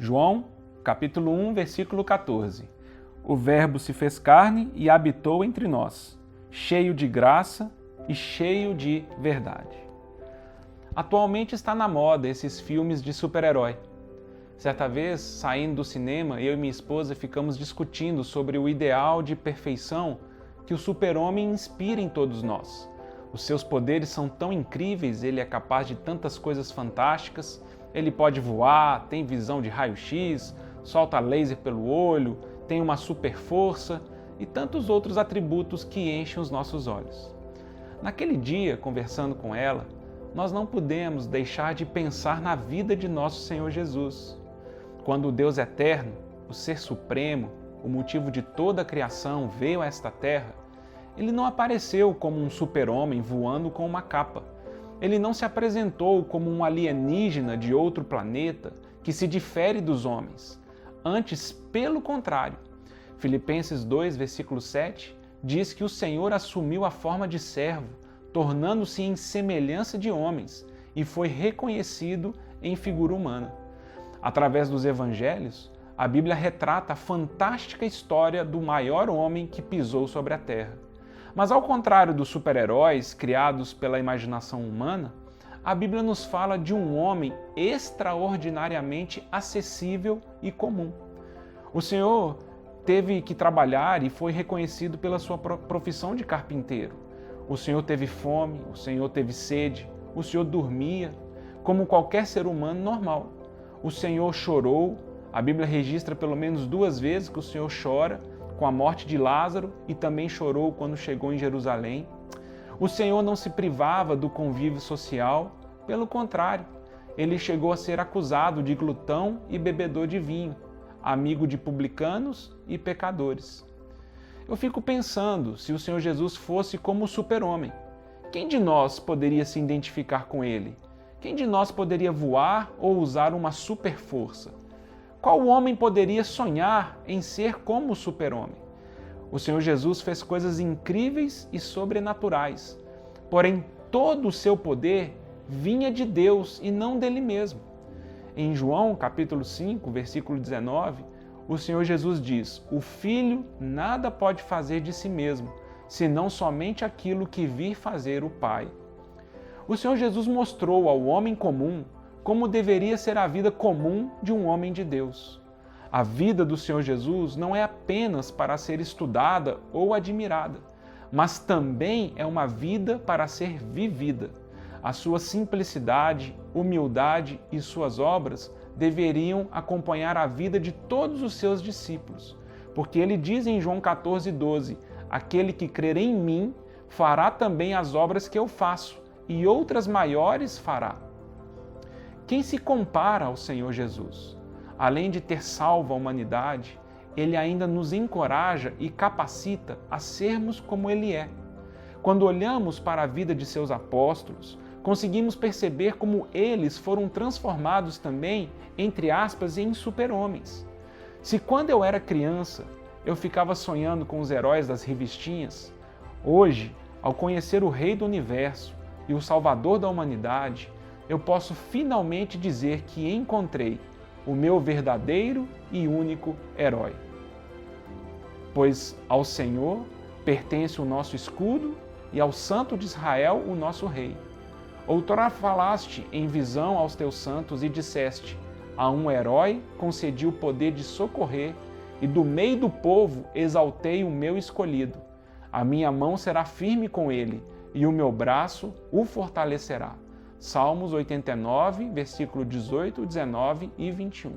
João, capítulo 1, versículo 14. O Verbo se fez carne e habitou entre nós, cheio de graça e cheio de verdade. Atualmente está na moda esses filmes de super-herói. Certa vez, saindo do cinema, eu e minha esposa ficamos discutindo sobre o ideal de perfeição que o super-homem inspira em todos nós. Os seus poderes são tão incríveis, ele é capaz de tantas coisas fantásticas, ele pode voar, tem visão de raio-x, solta laser pelo olho, tem uma super força e tantos outros atributos que enchem os nossos olhos. Naquele dia, conversando com ela, nós não pudemos deixar de pensar na vida de nosso Senhor Jesus. Quando o Deus eterno, o Ser Supremo, o motivo de toda a criação, veio a esta terra, ele não apareceu como um super-homem voando com uma capa. Ele não se apresentou como um alienígena de outro planeta que se difere dos homens. Antes, pelo contrário. Filipenses 2, versículo 7, diz que o Senhor assumiu a forma de servo, tornando-se em semelhança de homens, e foi reconhecido em figura humana. Através dos evangelhos, a Bíblia retrata a fantástica história do maior homem que pisou sobre a terra. Mas ao contrário dos super-heróis criados pela imaginação humana, a Bíblia nos fala de um homem extraordinariamente acessível e comum. O Senhor teve que trabalhar e foi reconhecido pela sua profissão de carpinteiro. O Senhor teve fome, o Senhor teve sede, o Senhor dormia, como qualquer ser humano normal. O Senhor chorou, a Bíblia registra pelo menos 2 vezes que o Senhor chora, com a morte de Lázaro, e também chorou quando chegou em Jerusalém. O Senhor não se privava do convívio social, pelo contrário, ele chegou a ser acusado de glutão e bebedor de vinho, amigo de publicanos e pecadores. Eu fico pensando, se o Senhor Jesus fosse como o super-homem, quem de nós poderia se identificar com ele? Quem de nós poderia voar ou usar uma super-força? Qual homem poderia sonhar em ser como o super-homem? O Senhor Jesus fez coisas incríveis e sobrenaturais, porém todo o seu poder vinha de Deus e não dele mesmo. Em João, capítulo 5, versículo 19, o Senhor Jesus diz: "O Filho nada pode fazer de si mesmo, senão somente aquilo que vir fazer o Pai." O Senhor Jesus mostrou ao homem comum como deveria ser a vida comum de um homem de Deus. A vida do Senhor Jesus não é apenas para ser estudada ou admirada, mas também é uma vida para ser vivida. A sua simplicidade, humildade e suas obras deveriam acompanhar a vida de todos os seus discípulos, porque ele diz em João 14:12, "Aquele que crer em mim fará também as obras que eu faço, e outras maiores fará." Quem se compara ao Senhor Jesus? Além de ter salvo a humanidade, ele ainda nos encoraja e capacita a sermos como ele é. Quando olhamos para a vida de seus apóstolos, conseguimos perceber como eles foram transformados também, entre aspas, em super-homens. Se quando eu era criança, eu ficava sonhando com os heróis das revistinhas, hoje, ao conhecer o Rei do Universo e o Salvador da humanidade, eu posso finalmente dizer que encontrei o meu verdadeiro e único herói. Pois ao Senhor pertence o nosso escudo e ao Santo de Israel o nosso Rei. Outrora falaste em visão aos teus santos e disseste: "A um herói concedi o poder de socorrer, e do meio do povo exaltei o meu escolhido. A minha mão será firme com ele, e o meu braço o fortalecerá." Salmos 89, versículo 18, 19 e 21.